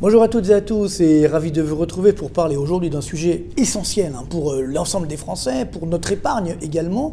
Bonjour à toutes et à tous et ravi de vous retrouver pour parler aujourd'hui d'un sujet essentiel pour l'ensemble des Français, pour notre épargne également,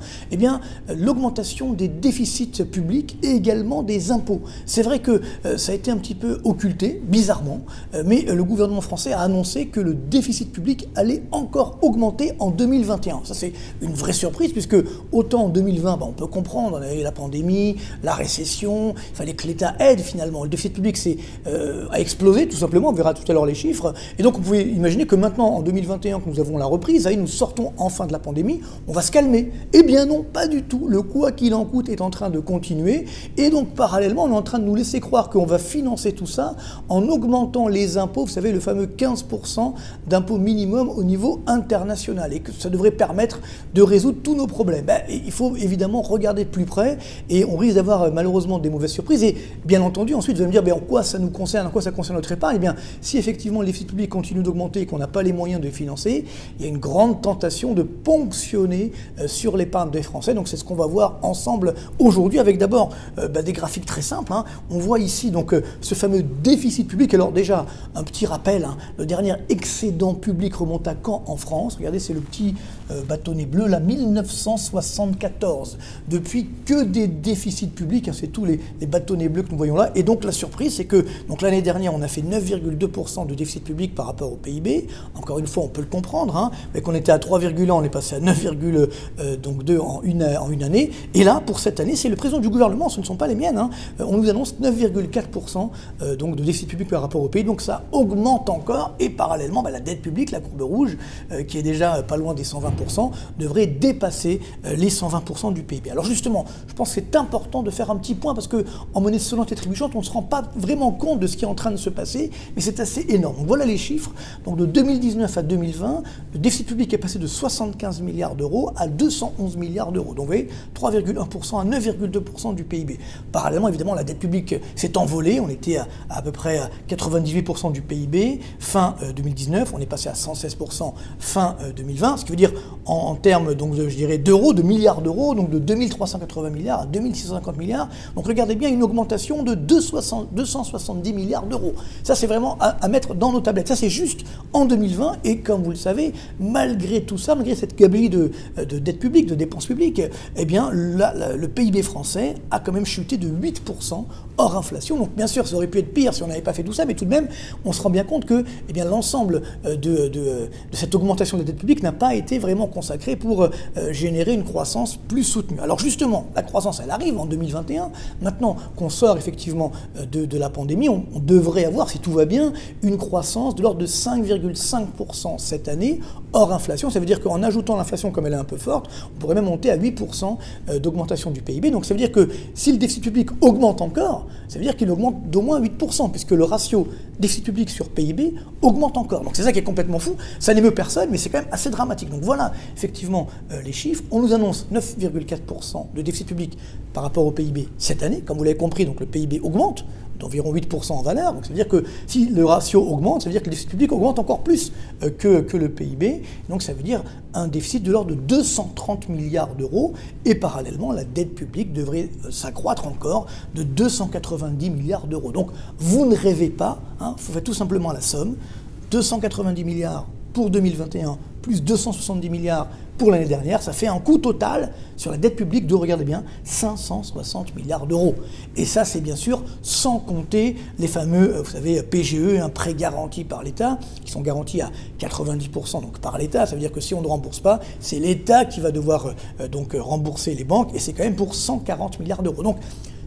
l'augmentation des déficits publics et également des impôts. C'est vrai que ça a été un petit peu occulté, bizarrement, mais le gouvernement français a annoncé que le déficit public allait encore augmenter en 2021. Ça c'est une vraie surprise puisque autant en 2020, on peut comprendre, on avait la pandémie, la récession, il fallait que l'État aide finalement. Le déficit public a explosé tout simplement. On verra tout à l'heure les chiffres. Et donc, vous pouvez imaginer que maintenant, en 2021, que nous avons la reprise, ça y est, nous sortons enfin de la pandémie, on va se calmer. Eh bien non, pas du tout. Le quoi qu'il en coûte est en train de continuer. Et donc, parallèlement, on est en train de nous laisser croire qu'on va financer tout ça en augmentant les impôts, vous savez, le fameux 15% d'impôt minimum au niveau international. Et que ça devrait permettre de résoudre tous nos problèmes. Il faut évidemment regarder de plus près et on risque d'avoir malheureusement des mauvaises surprises. Et bien entendu, ensuite, vous allez me dire, en quoi ça nous concerne, en quoi ça concerne notre épargne? Si effectivement le déficit public continue d'augmenter et qu'on n'a pas les moyens de le financer, il y a une grande tentation de ponctionner sur l'épargne des Français. Donc c'est ce qu'on va voir ensemble aujourd'hui avec d'abord des graphiques très simples. On voit ici donc ce fameux déficit public. Alors déjà, un petit rappel, le dernier excédent public remonte à quand en France? Regardez, c'est le petit bâtonnet bleu, là, 1974. Depuis que des déficits publics, c'est tous les bâtonnets bleus que nous voyons là. Et donc la surprise, c'est que l'année dernière, on a fait 9,2% de déficit public par rapport au PIB. Encore une fois, on peut le comprendre, mais qu'on était à 3,1, on est passé à 9,2 en une année. Et là, pour cette année, c'est le président du gouvernement, ce ne sont pas les miennes. On nous annonce 9,4% donc de déficit public par rapport au PIB. Donc ça augmente encore. Et parallèlement, la dette publique, la courbe rouge, qui est déjà pas loin des 120%, devrait dépasser les 120% du PIB. Alors justement, je pense que c'est important de faire un petit point parce qu'en monnaie sonnante et trébuchante, on ne se rend pas vraiment compte de ce qui est en train de se passer, mais c'est assez énorme. Donc voilà les chiffres. Donc de 2019 à 2020, le déficit public est passé de 75 milliards d'euros à 211 milliards d'euros. Donc vous voyez, 3,1% à 9,2% du PIB. Parallèlement, évidemment, la dette publique s'est envolée. On était à peu près à 98% du PIB fin 2019. On est passé à 116% fin 2020. Ce qui veut dire en termes donc, je dirais d'euros, de milliards d'euros, donc de 2380 milliards à 2650 milliards. Donc regardez bien une augmentation de 270 milliards d'euros. Ça, c'est vraiment à mettre dans nos tablettes. Ça, c'est juste en 2020. Et comme vous le savez, malgré tout ça, malgré cette gabegie de dette publique, de dépenses publiques, le PIB français a quand même chuté de 8% hors inflation. Donc, bien sûr, ça aurait pu être pire si on n'avait pas fait tout ça, mais tout de même, on se rend bien compte que l'ensemble de cette augmentation de la dette publique n'a pas été vraiment consacré pour générer une croissance plus soutenue. Alors justement, la croissance, elle arrive en 2021. Maintenant qu'on sort effectivement de la pandémie, on devrait avoir, si tout va bien, une croissance de l'ordre de 5,5% cette année, hors inflation. Ça veut dire qu'en ajoutant l'inflation comme elle est un peu forte, on pourrait même monter à 8% d'augmentation du PIB. Donc ça veut dire que si le déficit public augmente encore, ça veut dire qu'il augmente d'au moins 8%, puisque le ratio déficit public sur PIB augmente encore. Donc c'est ça qui est complètement fou. Ça n'émeut personne, mais c'est quand même assez dramatique. Donc voilà, effectivement, les chiffres. On nous annonce 9,4% de déficit public par rapport au PIB cette année. Comme vous l'avez compris, donc le PIB augmente d'environ 8% en valeur. Donc ça veut dire que si le ratio augmente, ça veut dire que le déficit public augmente encore plus que le PIB. Donc ça veut dire un déficit de l'ordre de 230 milliards d'euros. Et parallèlement, la dette publique devrait s'accroître encore de 290 milliards d'euros. Donc vous ne rêvez pas, vous faites tout simplement la somme. 290 milliards pour 2021, plus 270 milliards pour l'année dernière, ça fait un coût total sur la dette publique de, regardez bien, 560 milliards d'euros. Et ça, c'est bien sûr sans compter les fameux, vous savez, PGE, un prêt garanti par l'État, qui sont garantis à 90% donc par l'État. Ça veut dire que si on ne rembourse pas, c'est l'État qui va devoir donc rembourser les banques, et c'est quand même pour 140 milliards d'euros. Donc,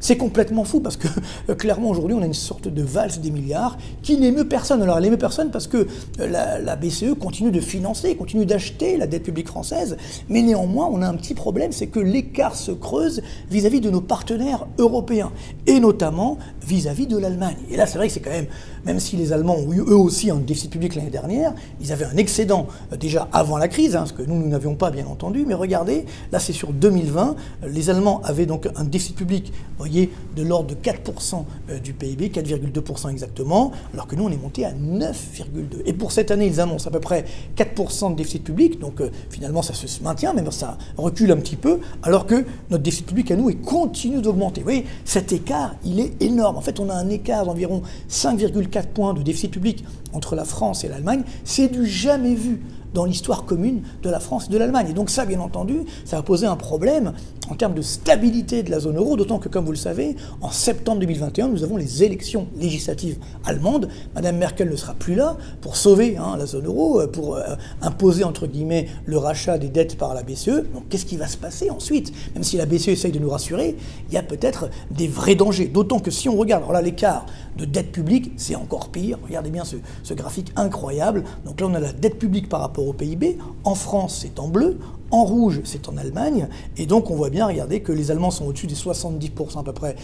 c'est complètement fou parce que clairement aujourd'hui on a une sorte de valse des milliards qui n'émeut personne. Alors elle n'émeut personne parce que la BCE continue de financer, continue d'acheter la dette publique française, mais néanmoins on a un petit problème, c'est que l'écart se creuse vis-à-vis de nos partenaires européens et notamment vis-à-vis de l'Allemagne. Et là c'est vrai que c'est quand même si les Allemands ont eu eux aussi un déficit public l'année dernière, ils avaient un excédent déjà avant la crise, ce que nous n'avions pas bien entendu, mais regardez, là c'est sur 2020, les Allemands avaient donc un déficit public, voyez, de l'ordre de 4% du PIB, 4,2% exactement, alors que nous, on est monté à 9,2%. Et pour cette année, ils annoncent à peu près 4% de déficit public, donc finalement, ça se maintient, même ça recule un petit peu, alors que notre déficit public à nous continue d'augmenter. Vous voyez, cet écart, il est énorme. En fait, on a un écart d'environ 5,4 points de déficit public entre la France et l'Allemagne. C'est du jamais vu dans l'histoire commune de la France et de l'Allemagne. Et donc ça, bien entendu, ça va poser un problème en termes de stabilité de la zone euro, d'autant que, comme vous le savez, en septembre 2021, nous avons les élections législatives allemandes. Madame Merkel ne sera plus là pour sauver la zone euro, pour imposer, entre guillemets, le rachat des dettes par la BCE. Donc qu'est-ce qui va se passer ensuite? Même si la BCE essaye de nous rassurer, il y a peut-être des vrais dangers. D'autant que si on regarde, alors là, l'écart de dette publique, c'est encore pire. Regardez bien ce graphique incroyable. Donc là, on a la dette publique par rapport au PIB. En France, c'est en bleu. En rouge, c'est en Allemagne. Et donc, on voit bien, regardez, que les Allemands sont au-dessus des 70% à peu près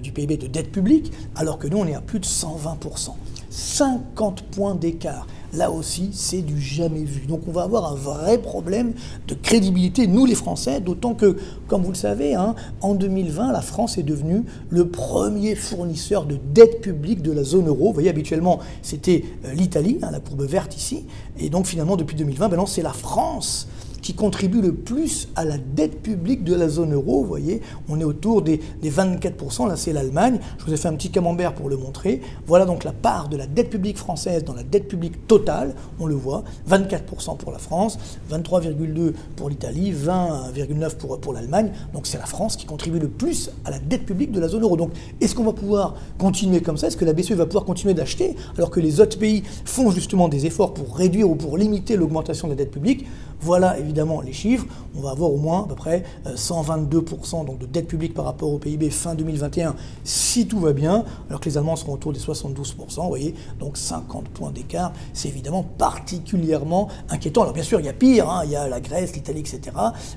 du PIB de dette publique, alors que nous, on est à plus de 120%. 50 points d'écart. Là aussi, c'est du jamais vu. Donc on va avoir un vrai problème de crédibilité, nous les Français, d'autant que, comme vous le savez, en 2020, la France est devenue le premier fournisseur de dette publique de la zone euro. Vous voyez, habituellement, c'était l'Italie, la courbe verte ici. Et donc finalement, depuis 2020, maintenant, c'est la France qui contribue le plus à la dette publique de la zone euro. Vous voyez, on est autour des 24%, là c'est l'Allemagne. Je vous ai fait un petit camembert pour le montrer. Voilà donc la part de la dette publique française dans la dette publique totale, on le voit, 24% pour la France, 23,2% pour l'Italie, 20,9% pour l'Allemagne. Donc c'est la France qui contribue le plus à la dette publique de la zone euro. Donc est-ce qu'on va pouvoir continuer comme ça? Est-ce que la BCE va pouvoir continuer d'acheter alors que les autres pays font justement des efforts pour réduire ou pour limiter l'augmentation de la dette publique? Voilà évidemment les chiffres. On va avoir au moins à peu près 122% donc de dette publique par rapport au PIB fin 2021 si tout va bien, alors que les Allemands seront autour des 72%. Vous voyez, donc 50 points d'écart, c'est évidemment particulièrement inquiétant. Alors bien sûr, il y a pire, il y a la Grèce, l'Italie, etc.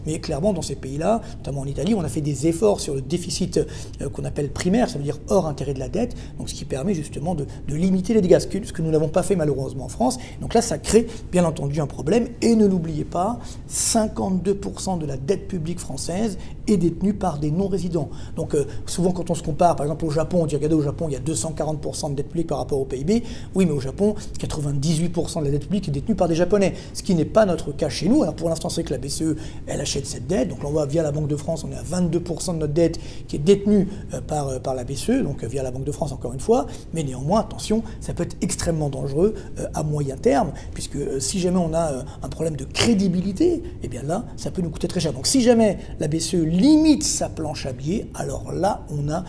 Mais clairement, dans ces pays-là, notamment en Italie, on a fait des efforts sur le déficit qu'on appelle primaire, ça veut dire hors intérêt de la dette, donc ce qui permet justement de limiter les dégâts, ce que nous n'avons pas fait malheureusement en France. Donc là, ça crée bien entendu un problème, et ne l'oubliez pas, 52% de la dette publique française est détenue par des non-résidents. Donc souvent quand on se compare, par exemple au Japon, on dit regardez, au Japon il y a 240% de dette publique par rapport au PIB. Oui, mais au Japon, 98% de la dette publique est détenue par des Japonais, ce qui n'est pas notre cas chez nous. Alors pour l'instant, c'est que la BCE, elle achète cette dette. Donc là, on voit via la Banque de France, on est à 22% de notre dette qui est détenue par la BCE, donc via la Banque de France encore une fois. Mais néanmoins, attention, ça peut être extrêmement dangereux à moyen terme, puisque si jamais on a un problème de crédibilité, eh bien là, ça peut nous coûter très cher. Donc si jamais la BCE limite sa planche à billets, alors là, on a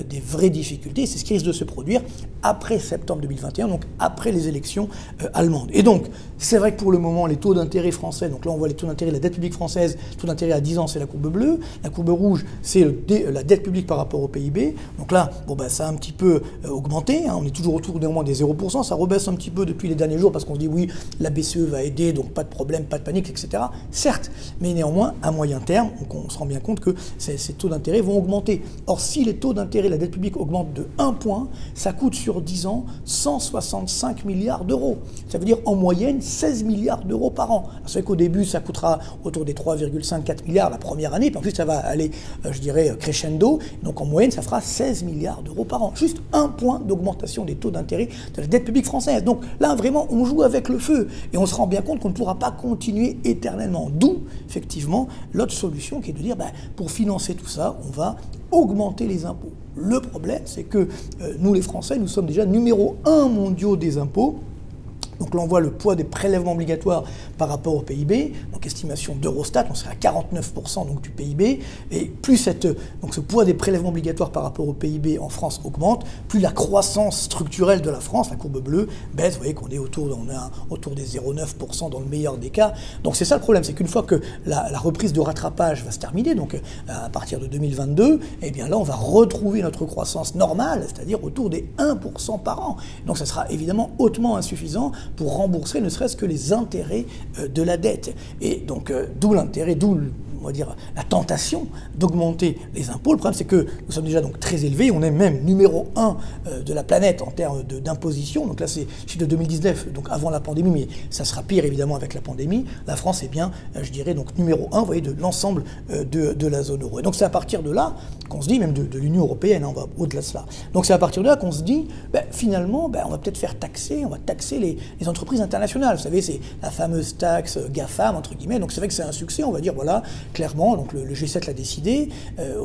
des vraies difficultés. C'est ce qui risque de se produire après septembre 2021, donc après les élections allemandes. Et donc, c'est vrai que pour le moment, les taux d'intérêt français, donc là on voit les taux d'intérêt de la dette publique française, taux d'intérêt à 10 ans, c'est la courbe bleue. La courbe rouge, c'est la dette publique par rapport au PIB. Donc là, ça a un petit peu augmenté. On est toujours autour néanmoins des 0%. Ça rebaisse un petit peu depuis les derniers jours parce qu'on se dit oui, la BCE va aider, donc pas de problème, pas de panique, etc. Certes, mais néanmoins, à moyen terme, on se rend bien compte que ces taux d'intérêt vont augmenter. Or, si les taux d'intérêt de la dette publique augmentent de 1 point, ça coûte sur 10 ans 165 milliards d'euros. Ça veut dire en moyenne 16 milliards d'euros par an. C'est vrai qu'au début, ça coûtera autour des 3,54 milliards la première année, puis ensuite ça va aller, je dirais, crescendo. Donc en moyenne, ça fera 16 milliards d'euros par an. Juste 1 point d'augmentation des taux d'intérêt de la dette publique française. Donc là, vraiment, on joue avec le feu. Et on se rend bien compte qu'on ne pourra pas continuer éternellement. D'où, effectivement, l'autre solution qui est de dire, pour financer tout ça, on va augmenter les impôts. Le problème, c'est que nous, les Français, nous sommes déjà numéro 1 mondiaux des impôts. Donc là, on voit le poids des prélèvements obligatoires par rapport au PIB. Donc estimation d'Eurostat, on serait à 49% donc, du PIB. Et plus ce poids des prélèvements obligatoires par rapport au PIB en France augmente, plus la croissance structurelle de la France, la courbe bleue, baisse. Vous voyez qu'on est autour des 0,9% dans le meilleur des cas. Donc c'est ça le problème, c'est qu'une fois que la reprise de rattrapage va se terminer, donc à partir de 2022, eh bien là, on va retrouver notre croissance normale, c'est-à-dire autour des 1% par an. Donc ça sera évidemment hautement insuffisant pour rembourser ne serait-ce que les intérêts de la dette. Et donc, d'où l'intérêt, d'où on va dire, la tentation d'augmenter les impôts. Le problème, c'est que nous sommes déjà donc très élevés. On est même numéro 1 de la planète en termes d'imposition. Donc là, c'est chiffre de 2019, donc avant la pandémie, mais ça sera pire évidemment avec la pandémie. La France est bien, je dirais, donc numéro 1, vous voyez, de l'ensemble de la zone euro. Et donc c'est à partir de là qu'on se dit, même de l'Union européenne, hein, on va au-delà de cela. Donc c'est à partir de là qu'on se dit, finalement, on va peut-être faire taxer, on va taxer les entreprises internationales. Vous savez, c'est la fameuse taxe GAFAM, entre guillemets. Donc c'est vrai que c'est un succès, on va dire, voilà, clairement, donc le G7 l'a décidé,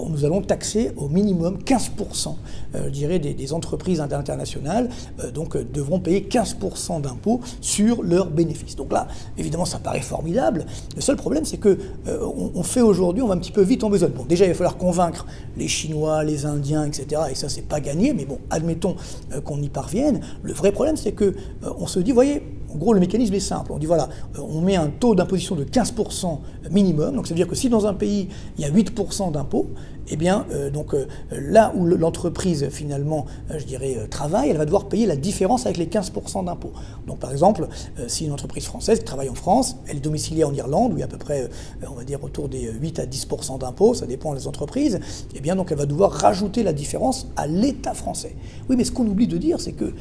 nous allons taxer au minimum 15%, je dirais, des entreprises internationales, donc devront payer 15% d'impôts sur leurs bénéfices. Donc là, évidemment, ça paraît formidable. Le seul problème, c'est que on fait aujourd'hui, on va un petit peu vite en besogne. Bon, déjà, il va falloir convaincre les Chinois, les Indiens, etc. Et ça, c'est pas gagné, mais bon, admettons qu'on y parvienne. Le vrai problème, c'est que on se dit, voyez, en gros, le mécanisme est simple. On dit, voilà, on met un taux d'imposition de 15% minimum. Donc, ça veut dire que si dans un pays, il y a 8% d'impôts, eh bien, là où l'entreprise, finalement, je dirais, travaille, elle va devoir payer la différence avec les 15% d'impôts. Donc, par exemple, si une entreprise française qui travaille en France, elle est domiciliée en Irlande, où il y a à peu près, on va dire, autour des 8 à 10% d'impôts, ça dépend des entreprises, eh bien, donc, elle va devoir rajouter la différence à l'État français. Oui, mais ce qu'on oublie de dire, c'est que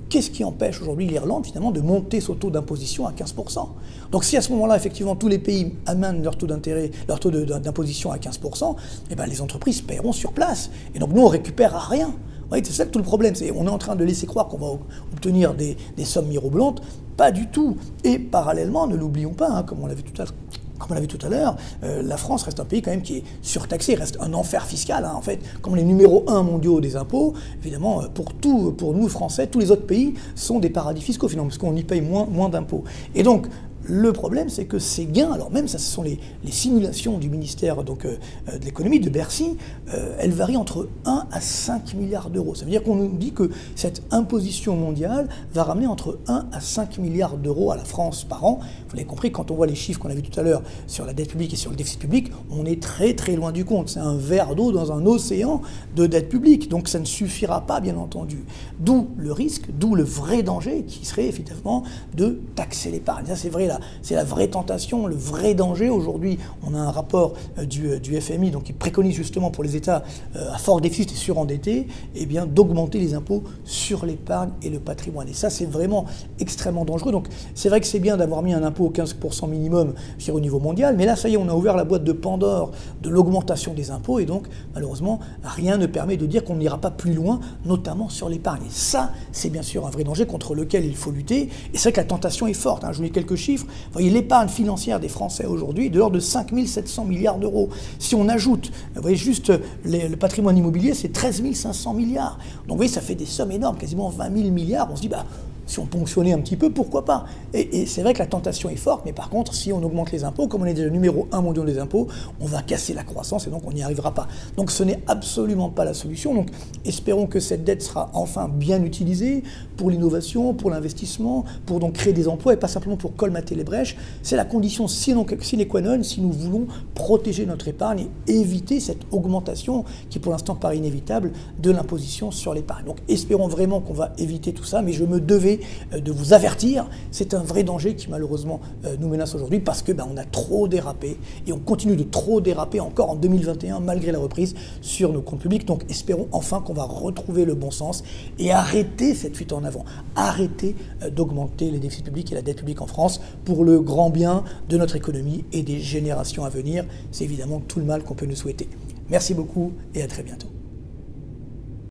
qu'est-ce qui empêche aujourd'hui l'Irlande, finalement, de monter son taux d'imposition à 15%? Donc, si à ce moment-là, effectivement, tous les pays amènent leur taux d'intérêt, leur taux d'imposition à 15%, eh bien, les entreprises paieront sur place. Et donc, nous, on récupère à rien. Vous voyez, c'est ça tout le problème. On est en train de laisser croire qu'on va obtenir des sommes mirobolantes. Pas du tout. Et parallèlement, ne l'oublions pas, hein, comme on l'a vu tout à l'heure, la France reste un pays quand même qui est surtaxé, reste un enfer fiscal. Hein, en fait, comme les numéros 1 mondiaux des impôts, évidemment, pour nous Français, tous les autres pays sont des paradis fiscaux finalement, parce qu'on y paye moins d'impôts. Et donc, le problème, c'est que ces gains, alors même ça, ce sont les simulations du ministère de l'économie, de Bercy, elles varient entre 1 à 5 milliards d'euros. Ça veut dire qu'on nous dit que cette imposition mondiale va ramener entre 1 à 5 milliards d'euros à la France par an. Vous l'avez compris, quand on voit les chiffres qu'on a vus tout à l'heure sur la dette publique et sur le déficit public, on est très très loin du compte. C'est un verre d'eau dans un océan de dette publique. Donc ça ne suffira pas, bien entendu. D'où le risque, d'où le vrai danger qui serait effectivement de taxer l'épargne. Ça, c'est vrai, là. C'est la vraie tentation, le vrai danger. Aujourd'hui, on a un rapport du FMI donc, qui préconise justement pour les États à fort déficit et surendettés, eh bien, d'augmenter les impôts sur l'épargne et le patrimoine. Et ça, c'est vraiment extrêmement dangereux. Donc, c'est vrai que c'est bien d'avoir mis un impôt au 15% minimum au niveau mondial, mais là, ça y est, on a ouvert la boîte de Pandore de l'augmentation des impôts, et donc, malheureusement, rien ne permet de dire qu'on n'ira pas plus loin, notamment sur l'épargne. Et ça, c'est bien sûr un vrai danger contre lequel il faut lutter. Et c'est vrai que la tentation est forte. Hein. Je vous lis quelques chiffres. Vous voyez, l'épargne financière des Français aujourd'hui est de l'ordre de 5 700 milliards d'euros. Si on ajoute, vous voyez, juste le patrimoine immobilier, c'est 13 500 milliards. Donc vous voyez, ça fait des sommes énormes, quasiment 20 000 milliards. On se dit, si on ponctionnait un petit peu, pourquoi pas? Et c'est vrai que la tentation est forte, mais par contre, si on augmente les impôts, comme on est déjà numéro 1 mondial des impôts, on va casser la croissance et donc on n'y arrivera pas. Donc ce n'est absolument pas la solution. Donc espérons que cette dette sera enfin bien utilisée pour l'innovation, pour l'investissement, pour donc créer des emplois et pas simplement pour colmater les brèches. C'est la condition sine qua non si nous voulons protéger notre épargne et éviter cette augmentation qui pour l'instant paraît inévitable de l'imposition sur l'épargne. Donc espérons vraiment qu'on va éviter tout ça, mais je me devais de vous avertir, c'est un vrai danger qui malheureusement nous menace aujourd'hui parce que on a trop dérapé et on continue de trop déraper encore en 2021 malgré la reprise sur nos comptes publics. Donc espérons enfin qu'on va retrouver le bon sens et arrêter cette fuite en avant, arrêter d'augmenter les déficits publics et la dette publique en France pour le grand bien de notre économie et des générations à venir. C'est évidemment tout le mal qu'on peut nous souhaiter. Merci beaucoup et à très bientôt.